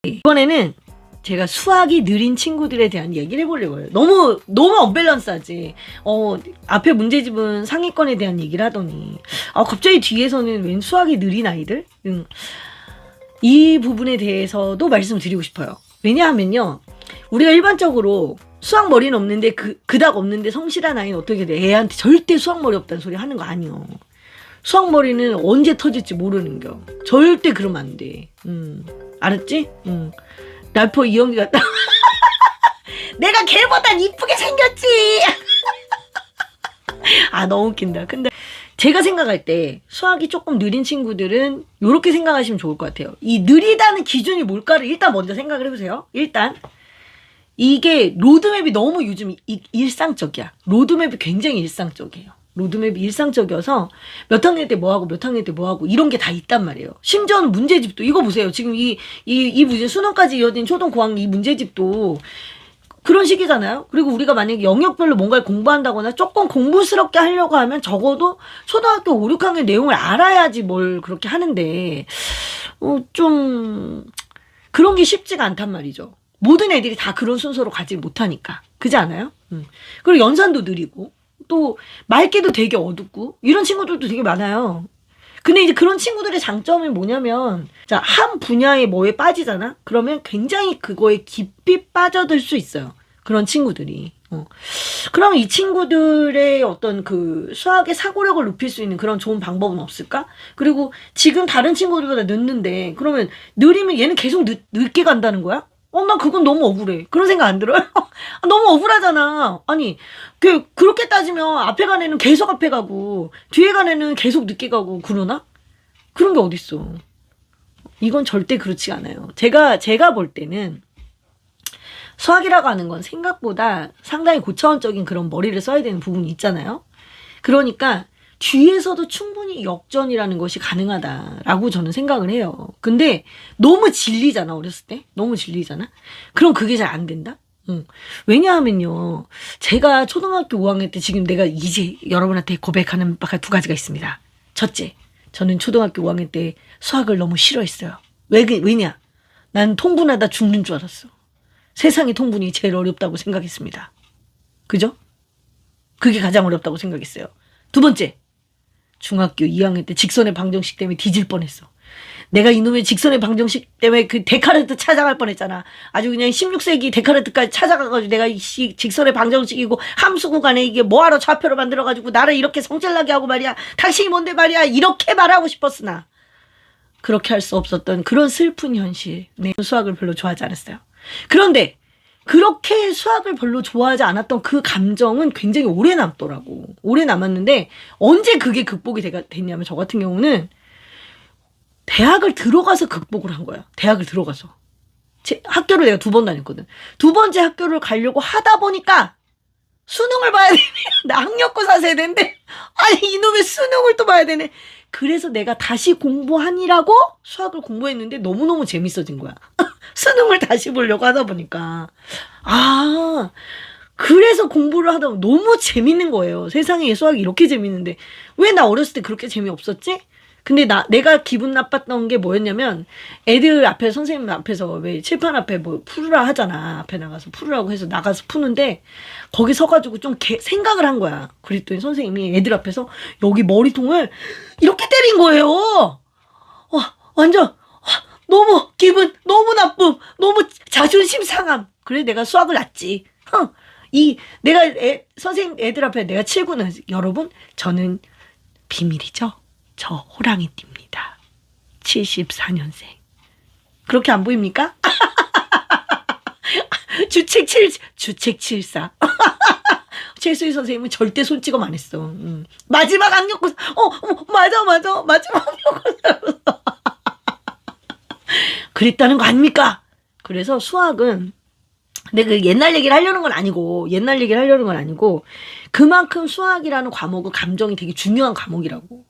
이번에는 제가 수학이 느린 친구들에 대한 얘기를 해보려고 해요. 너무 언밸런스하지. 앞에 문제집은 상위권에 대한 얘기를 하더니 갑자기 뒤에서는 웬 수학이 느린 아이들? 이 부분에 대해서도 말씀드리고 싶어요. 왜냐하면요, 우리가 일반적으로 수학 머리는 없는데 그닥 없는데 성실한 아이는 어떻게 돼? 애한테 절대 수학 머리 없다는 소리 하는 거 아니요. 수학 머리는 언제 터질지 모르는겨. 절대 그러면 안 돼. 알았지? 랄퍼 이영기 같다. 내가 걔보단 이쁘게 생겼지. 너무 웃긴다. 근데 제가 생각할 때 수학이 조금 느린 친구들은 이렇게 생각하시면 좋을 것 같아요. 이 느리다는 기준이 뭘까를 일단 먼저 생각을 해보세요. 일단 이게 로드맵이 너무 요즘 일상적이야. 로드맵이 굉장히 일상적이에요. 로드맵이 일상적이어서 몇 학년 때 뭐하고 몇 학년 때 뭐하고 이런 게 다 있단 말이에요. 심지어는 문제집도 이거 보세요. 지금 이 문제 수능까지 이어진 초등 고학년 이 문제집도 그런 식이잖아요. 그리고 우리가 만약에 영역별로 뭔가를 공부한다거나 조금 공부스럽게 하려고 하면 적어도 초등학교 5, 6학년 내용을 알아야지 뭘 그렇게 하는데 좀 그런 게 쉽지가 않단 말이죠. 모든 애들이 다 그런 순서로 가지 못하니까. 그렇지 않아요? 그리고 연산도 느리고 또 말귀도 되게 어둡고 이런 친구들도 되게 많아요. 근데 이제 그런 친구들의 장점이 뭐냐면, 자, 한 분야에 뭐에 빠지잖아? 그러면 굉장히 그거에 깊이 빠져들 수 있어요. 그런 친구들이. 그럼 이 친구들의 어떤 그 수학의 사고력을 높일 수 있는 그런 좋은 방법은 없을까? 그리고 지금 다른 친구들보다 늦는데, 그러면 느리면 얘는 계속 늦게 간다는 거야? 난 그건 너무 억울해. 그런 생각 안 들어요? 너무 억울하잖아. 아니, 그렇게 따지면 앞에 간 애는 계속 앞에 가고, 뒤에 간 애는 계속 늦게 가고, 그러나? 그런 게 어딨어. 이건 절대 그렇지 않아요. 제가 볼 때는, 수학이라고 하는 건 생각보다 상당히 고차원적인 그런 머리를 써야 되는 부분이 있잖아요. 그러니까, 뒤에서도 충분히 역전이라는 것이 가능하다라고 저는 생각을 해요. 근데 너무 질리잖아, 어렸을 때. 너무 질리잖아. 그럼 그게 잘 안 된다? 왜냐하면요, 제가 초등학교 5학년 때 지금 내가 이제 여러분한테 고백하는 바가 두 가지가 있습니다. 첫째, 저는 초등학교 5학년 때 수학을 너무 싫어했어요. 왜냐? 난 통분하다 죽는 줄 알았어. 세상의 통분이 제일 어렵다고 생각했습니다. 그죠? 그게 가장 어렵다고 생각했어요. 두 번째, 중학교 2학년 때 직선의 방정식 때문에 뒤질 뻔했어. 내가 이놈의 직선의 방정식 때문에 그 데카르트 찾아갈 뻔했잖아. 아주 그냥 16세기 데카르트까지 찾아가가지고 내가 이 직선의 방정식이고 함수 구간에 이게 뭐하러 좌표로 만들어가지고 나를 이렇게 성질나게 하고 말이야. 당신이 뭔데 말이야. 이렇게 말하고 싶었으나 그렇게 할 수 없었던 그런 슬픈 현실. 내 수학을 별로 좋아하지 않았어요. 그런데 그렇게 수학을 별로 좋아하지 않았던 그 감정은 굉장히 오래 남더라고. 오래 남았는데 언제 그게 극복이 됐냐면 저 같은 경우는 대학을 들어가서 극복을 한 거야. 대학을 들어가서. 학교를 내가 2번 다녔거든. 2번째 학교를 가려고 하다 보니까 수능을 봐야 되네. 나 학력고사 세야 되는데 아니 이놈의 수능을 또 봐야 되네. 그래서 내가 다시 공부하니라고 수학을 공부했는데 너무너무 재밌어진 거야. 수능을 다시 보려고 하다 보니까. 그래서 공부를 하다 보면 너무 재밌는 거예요. 세상에 수학이 이렇게 재밌는데 왜 나 어렸을 때 그렇게 재미없었지? 근데 내가 기분 나빴던 게 뭐였냐면 애들 앞에 선생님 앞에서 왜 칠판 앞에 뭐 풀으라 하잖아. 앞에 나가서 풀으라고 해서 나가서 푸는데 거기 서가지고 좀 생각을 한 거야. 그랬더니 선생님이 애들 앞에서 여기 머리통을 이렇게 때린 거예요. 완전 너무 기분 너무 나쁨 너무 자존심 상함. 그래 내가 수학을 놨지. 내가 선생님 애들 앞에 내가 칠구는 여러분 저는 비밀이죠. 저 호랑이띠입니다. 74년생. 그렇게 안 보입니까? 주책 74. 최수희 선생님은 절대 손찌검 안 했어. 마지막 학력고사. 맞아. 마지막 학력고사. 그랬다는 거 아닙니까? 그래서 수학은 근데 그 옛날 얘기를 하려는 건 아니고 그만큼 수학이라는 과목은 감정이 되게 중요한 과목이라고.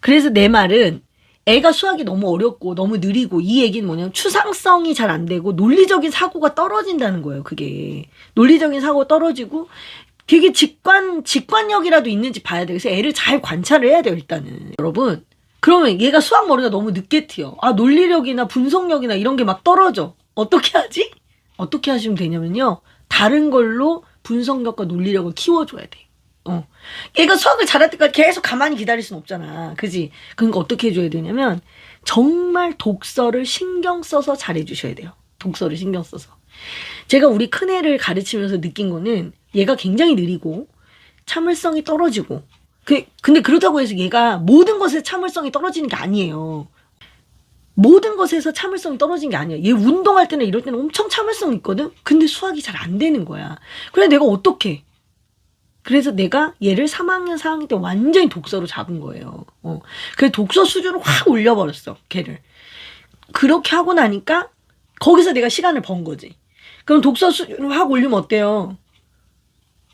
그래서 내 말은 애가 수학이 너무 어렵고 너무 느리고 이 얘기는 뭐냐면 추상성이 잘 안 되고 논리적인 사고가 떨어진다는 거예요. 그게 논리적인 사고가 떨어지고 되게 직관력이라도 있는지 봐야 돼요. 그래서 애를 잘 관찰을 해야 돼요. 일단은 여러분 그러면 얘가 수학 머리가 너무 늦게 튀어. 논리력이나 분석력이나 이런 게 막 떨어져. 어떻게 하지? 어떻게 하시면 되냐면요. 다른 걸로 분석력과 논리력을 키워줘야 돼. 얘가 수학을 잘할 때까지 계속 가만히 기다릴 순 없잖아. 그지? 그러니까 어떻게 해줘야 되냐면 정말 독서를 신경 써서 잘해주셔야 돼요. 독서를 신경 써서. 제가 우리 큰애를 가르치면서 느낀 거는 얘가 굉장히 느리고 참을성이 떨어지고 근데 그렇다고 해서 얘가 모든 것에 참을성이 떨어지는 게 아니에요. 모든 것에서 참을성이 떨어진 게 아니야. 얘 운동할 때나 이럴 때는 엄청 참을성이 있거든? 근데 수학이 잘 안 되는 거야. 그래 내가 어떡해. 그래서 내가 얘를 3학년, 4학년 때 완전히 독서로 잡은 거예요. 그래서 독서 수준을 확 올려버렸어, 걔를. 그렇게 하고 나니까 거기서 내가 시간을 번 거지. 그럼 독서 수준을 확 올리면 어때요?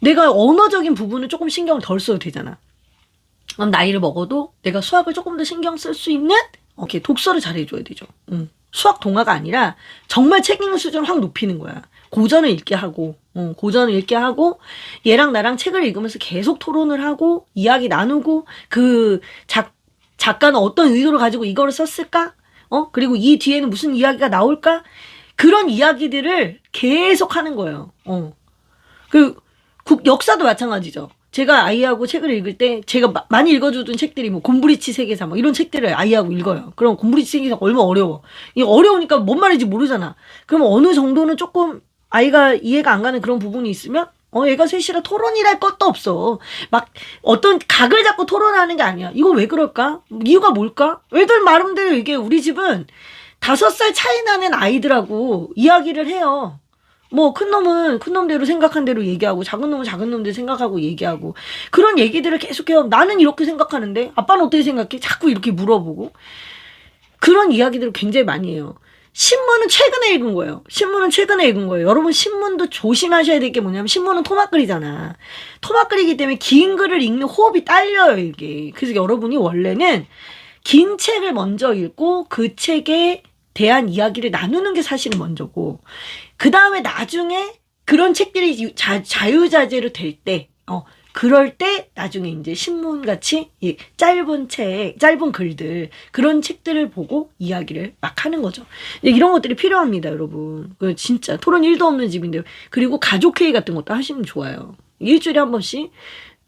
내가 언어적인 부분을 조금 신경을 덜 써도 되잖아. 그럼 나이를 먹어도 내가 수학을 조금 더 신경 쓸 수 있는 독서를 잘해줘야 되죠. 수학 동화가 아니라 정말 책 읽는 수준을 확 높이는 거야. 고전을 읽게 하고 얘랑 나랑 책을 읽으면서 계속 토론을 하고 이야기 나누고 그 작가는 어떤 의도를 가지고 이거를 썼을까? 그리고 이 뒤에는 무슨 이야기가 나올까? 그런 이야기들을 계속 하는 거예요. 역사도 마찬가지죠. 제가 아이하고 책을 읽을 때 제가 많이 읽어주던 책들이 뭐 곰브리치 세계사 뭐 이런 책들을 아이하고 읽어요. 그럼 곰브리치 세계사가 얼마나 어려워. 이게 어려우니까 뭔 말인지 모르잖아. 그러면 어느 정도는 조금 아이가 이해가 안 가는 그런 부분이 있으면 얘가 셋이라 토론이랄 것도 없어. 막 어떤 각을 잡고 토론하는 게 아니야. 이거 왜 그럴까? 이유가 뭘까? 애들 나름대로 이게 우리 집은 5살 차이 나는 아이들하고 이야기를 해요. 뭐 큰 놈은 큰 놈대로 생각한 대로 얘기하고 작은 놈은 작은 놈대로 생각하고 얘기하고 그런 얘기들을 계속해요. 나는 이렇게 생각하는데 아빠는 어떻게 생각해? 자꾸 이렇게 물어보고 그런 이야기들을 굉장히 많이 해요. 신문은 최근에 읽은 거예요. 여러분 신문도 조심하셔야 될 게 뭐냐면 신문은 토막글이잖아. 토막글이기 때문에 긴 글을 읽는 호흡이 딸려요 이게. 그래서 여러분이 원래는 긴 책을 먼저 읽고 그 책에 대한 이야기를 나누는 게 사실은 먼저고 그 다음에 나중에 그런 책들이 자유자재로 될 때 그럴 때 나중에 이제 신문같이 짧은 글들 그런 책들을 보고 이야기를 막 하는 거죠. 이런 것들이 필요합니다 여러분. 진짜 토론 1도 없는 집인데요. 그리고 가족회의 같은 것도 하시면 좋아요. 일주일에 한 번씩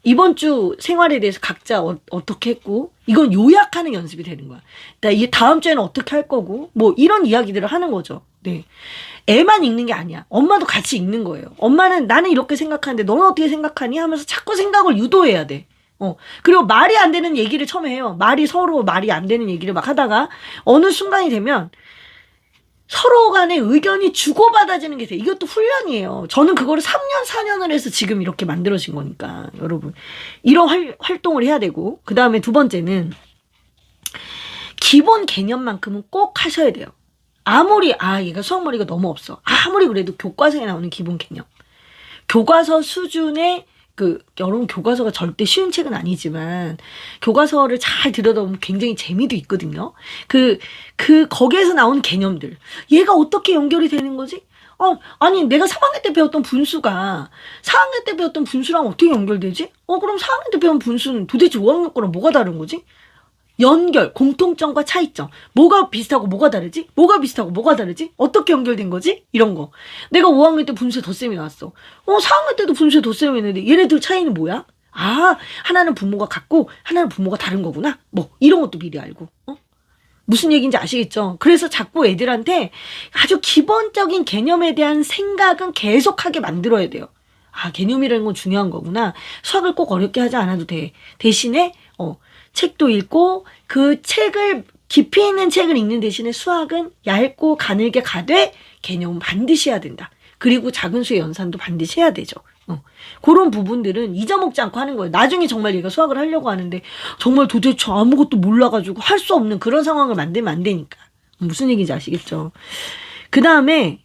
이번 주 생활에 대해서 각자 어떻게 했고 이건 요약하는 연습이 되는 거야. 이 다음 주에는 어떻게 할 거고 뭐 이런 이야기들을 하는 거죠. 네. 애만 읽는 게 아니야. 엄마도 같이 읽는 거예요. 엄마는 나는 이렇게 생각하는데 너는 어떻게 생각하니? 하면서 자꾸 생각을 유도해야 돼. 그리고 말이 안 되는 얘기를 처음에 해요. 서로 말이 안 되는 얘기를 막 하다가 어느 순간이 되면 서로 간의 의견이 주고받아지는 게 돼. 이것도 훈련이에요. 저는 그거를 3년, 4년을 해서 지금 이렇게 만들어진 거니까. 여러분. 이런 활동을 해야 되고. 그 다음에 두 번째는 기본 개념만큼은 꼭 하셔야 돼요. 아무리 얘가 수학머리가 너무 없어. 아무리 그래도 교과서에 나오는 기본 개념. 교과서 수준의 여러분 교과서가 절대 쉬운 책은 아니지만 교과서를 잘 들여다보면 굉장히 재미도 있거든요. 거기에서 나온 개념들. 얘가 어떻게 연결이 되는 거지? 아니 내가 3학년 때 배웠던 분수가 4학년 때 배웠던 분수랑 어떻게 연결되지? 그럼 4학년 때 배운 분수는 도대체 5학년 거랑 뭐가 다른 거지? 연결, 공통점과 차이점. 뭐가 비슷하고 뭐가 다르지? 뭐가 비슷하고 뭐가 다르지? 어떻게 연결된 거지? 이런 거. 내가 5학년 때 분수에 덧셈이 나왔어. 4학년 때도 분수에 덧셈이 있는데 얘네들 차이는 뭐야? 하나는 분모가 같고 하나는 분모가 다른 거구나. 뭐 이런 것도 미리 알고. 무슨 얘기인지 아시겠죠? 그래서 자꾸 애들한테 아주 기본적인 개념에 대한 생각은 계속하게 만들어야 돼요. 개념이라는 건 중요한 거구나. 수학을 꼭 어렵게 하지 않아도 돼. 대신에 책도 읽고 그 책을 깊이 있는 책을 읽는 대신에 수학은 얇고 가늘게 가되 개념은 반드시 해야 된다. 그리고 작은 수의 연산도 반드시 해야 되죠. 그런 부분들은 잊어먹지 않고 하는 거예요. 나중에 정말 얘가 수학을 하려고 하는데 정말 도대체 아무것도 몰라가지고 할 수 없는 그런 상황을 만들면 안 되니까. 무슨 얘기인지 아시겠죠? 그 다음에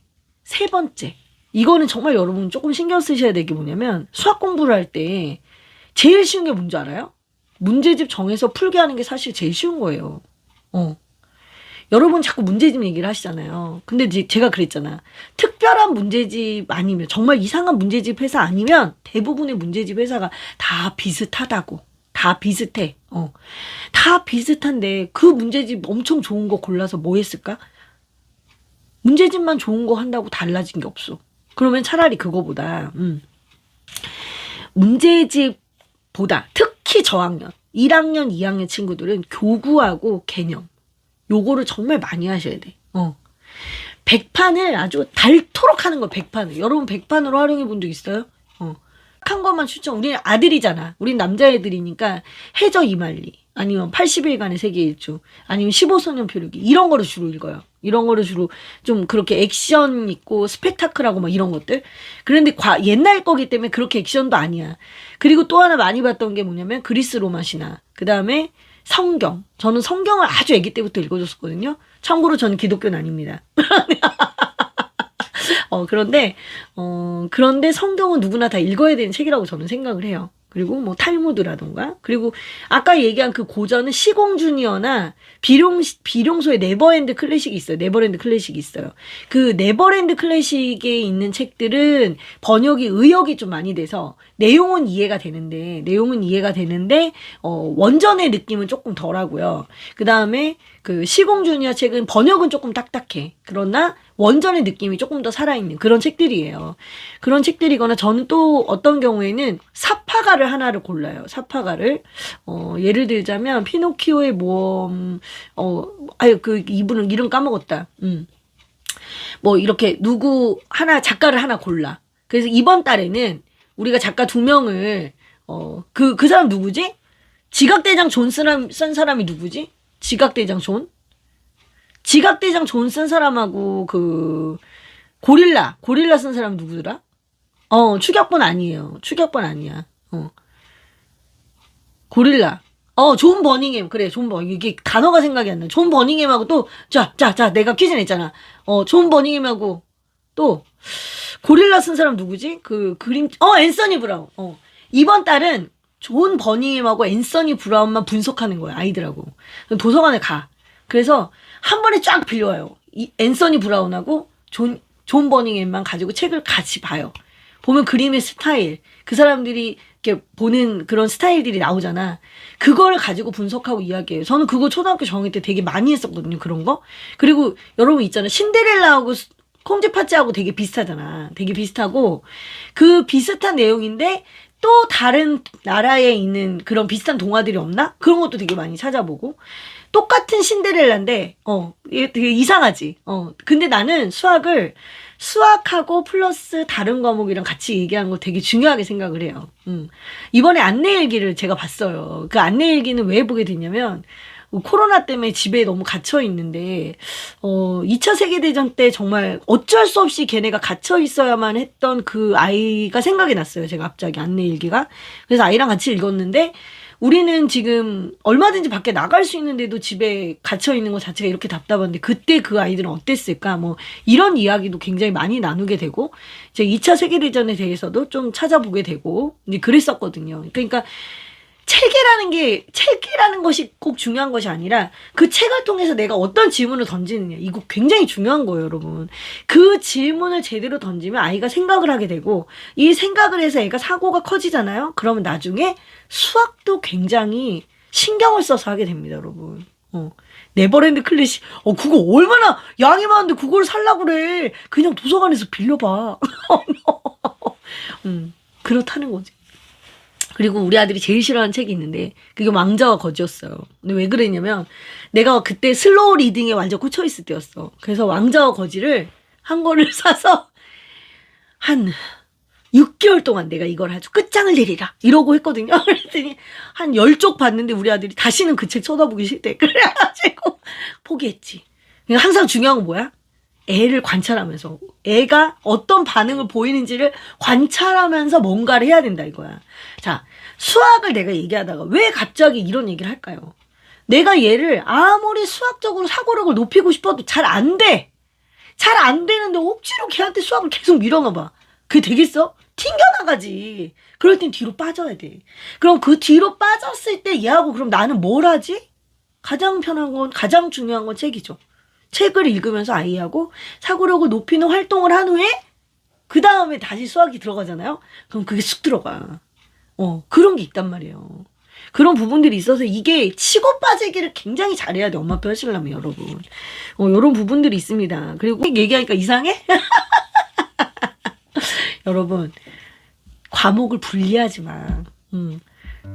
세 번째. 이거는 정말 여러분 조금 신경 쓰셔야 될 게 뭐냐면 수학 공부를 할 때 제일 쉬운 게 뭔지 알아요? 문제집 정해서 풀게 하는 게 사실 제일 쉬운 거예요. 여러분 자꾸 문제집 얘기를 하시잖아요. 근데 제가 그랬잖아. 특별한 문제집 아니면 정말 이상한 문제집 회사 아니면 대부분의 문제집 회사가 다 비슷하다고. 다 비슷해. 다 비슷한데 그 문제집 엄청 좋은 거 골라서 뭐 했을까? 문제집만 좋은 거 한다고 달라진 게 없어. 그러면 차라리 그거보다 문제집보다 특히 저학년 1학년 2학년 친구들은 교구하고 개념 요거를 정말 많이 하셔야 돼. 백판을 아주 닳도록 하는 거. 백판을 여러분 백판으로 활용해 본 적 있어요? 한 것만 추천. 우리는 아들이잖아. 우린 남자애들이니까 해저 이말리 아니면 80일간의 세계 일주 아니면 15소년 표류기 이런 거를 주로 읽어요. 이런 거를 주로 좀 그렇게 액션 있고 스펙타클하고 막 이런 것들. 그런데 옛날 거기 때문에 그렇게 액션도 아니야. 그리고 또 하나 많이 봤던 게 뭐냐면 그리스 로마 신화. 그 다음에 성경. 저는 성경을 아주 아기 때부터 읽어줬었거든요. 참고로 저는 기독교는 아닙니다. 그런데 성경은 누구나 다 읽어야 되는 책이라고 저는 생각을 해요. 그리고 뭐 탈무드라던가. 그리고 아까 얘기한 그 고전은 시공 주니어나 비룡소의 네버랜드 클래식이 있어요. 네버랜드 클래식이 있어요. 그 네버랜드 클래식에 있는 책들은 번역이 의역이 좀 많이 돼서 내용은 이해가 되는데 원전의 느낌은 조금 덜하고요. 그 다음에 그 시공 주니어 책은 번역은 조금 딱딱해. 그러나 원전의 느낌이 조금 더 살아있는 그런 책들이에요. 그런 책들이거나 저는 또 어떤 경우에는 사파가를 하나를 골라요. 사파가를. 예를 들자면 피노키오의 모험, 이분은 이름 까먹었다. 뭐 이렇게 작가를 하나 골라. 그래서 이번 달에는 우리가 작가 2명을, 그 사람 누구지? 지각대장 존 쓴 사람이 누구지? 지각대장 존 쓴 사람하고 고릴라 쓴 사람 누구더라? 추격본 아니에요. 추격본 아니야. 고릴라. 존 버닝햄. 그래, 존 버닝. 이게 단어가 생각이 안 나. 존 버닝햄하고 또, 자, 내가 퀴즈 냈잖아. 존 버닝햄하고 또, 고릴라 쓴 사람 누구지? 앤서니 브라운. 이번 달은 존 버닝햄하고 앤서니 브라운만 분석하는 거야, 아이들하고. 도서관에 가. 그래서 한 번에 쫙 빌려와요. 앤서니 브라운하고 존 버닝햄만 가지고 책을 같이 봐요. 보면 그림의 스타일, 그 사람들이 이렇게 보는 그런 스타일들이 나오잖아. 그걸 가지고 분석하고 이야기해요. 저는 그거 초등학교 정일 때 되게 많이 했었거든요. 그런 거. 그리고 여러분 있잖아요. 신데렐라하고 콩쥐팥쥐하고 되게 비슷하잖아. 되게 비슷하고 그 비슷한 내용인데 또 다른 나라에 있는 그런 비슷한 동화들이 없나? 그런 것도 되게 많이 찾아보고. 똑같은 신데렐라인데 이게 되게 이상하지. 근데 나는 수학하고 플러스 다른 과목이랑 같이 얘기하는 거 되게 중요하게 생각을 해요. 이번에 안내일기를 제가 봤어요. 그 안내일기는 왜 보게 됐냐면 코로나 때문에 집에 너무 갇혀 있는데 2차 세계대전 때 정말 어쩔 수 없이 걔네가 갇혀 있어야만 했던 그 아이가 생각이 났어요. 제가 갑자기 안내일기가. 그래서 아이랑 같이 읽었는데 우리는 지금 얼마든지 밖에 나갈 수 있는데도 집에 갇혀 있는 것 자체가 이렇게 답답한데 그때 그 아이들은 어땠을까? 뭐 이런 이야기도 굉장히 많이 나누게 되고 이제 2차 세계대전에 대해서도 좀 찾아보게 되고 이제 그랬었거든요. 그러니까 책이라는 것이 꼭 중요한 것이 아니라 그 책을 통해서 내가 어떤 질문을 던지느냐. 이거 굉장히 중요한 거예요, 여러분. 그 질문을 제대로 던지면 아이가 생각을 하게 되고 이 생각을 해서 애가 사고가 커지잖아요. 그러면 나중에 수학도 굉장히 신경을 써서 하게 됩니다, 여러분. 네버랜드 클래식. 그거 얼마나 양이 많은데 그걸 살라고 그래. 그냥 도서관에서 빌려봐. 그렇다는 거지. 그리고 우리 아들이 제일 싫어하는 책이 있는데 그게 왕자와 거지였어요. 근데 왜 그랬냐면 내가 그때 슬로우 리딩에 완전 꽂혀있을 때였어. 그래서 왕자와 거지를 한 권을 사서 한 6개월 동안 내가 이걸 아주 끝장을 내리라 이러고 했거든요. 그랬더니 한 10쪽 봤는데 우리 아들이 다시는 그 책 쳐다보기 싫대. 그래가지고 포기했지. 항상 중요한 건 뭐야? 애를 관찰하면서 애가 어떤 반응을 보이는지를 관찰하면서 뭔가를 해야 된다 이거야. 자, 수학을 내가 얘기하다가 왜 갑자기 이런 얘기를 할까요? 내가 얘를 아무리 수학적으로 사고력을 높이고 싶어도 잘 안 돼. 잘 안 되는데 억지로 걔한테 수학을 계속 밀어넣어봐. 그게 되겠어? 튕겨나가지. 그럴 땐 뒤로 빠져야 돼. 그럼 그 뒤로 빠졌을 때 얘하고 그럼 나는 뭘 하지? 가장 중요한 건 책이죠. 책을 읽으면서 아이하고 사고력을 높이는 활동을 한 후에 그 다음에 다시 수학이 들어가잖아요. 그럼 그게 쑥 들어가. 그런 게 있단 말이에요. 그런 부분들이 있어서 이게 치고 빠지기를 굉장히 잘해야 돼. 엄마표 하시려면 여러분. 이런 부분들이 있습니다. 그리고 얘기하니까 이상해? 여러분 과목을 분리하지 마.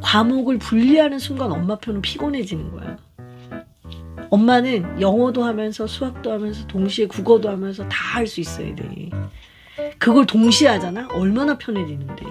과목을 분리하는 순간 엄마표는 피곤해지는 거야. 엄마는 영어도 하면서 수학도 하면서 동시에 국어도 하면서 다 할 수 있어야 돼. 그걸 동시에 하잖아? 얼마나 편해지는데.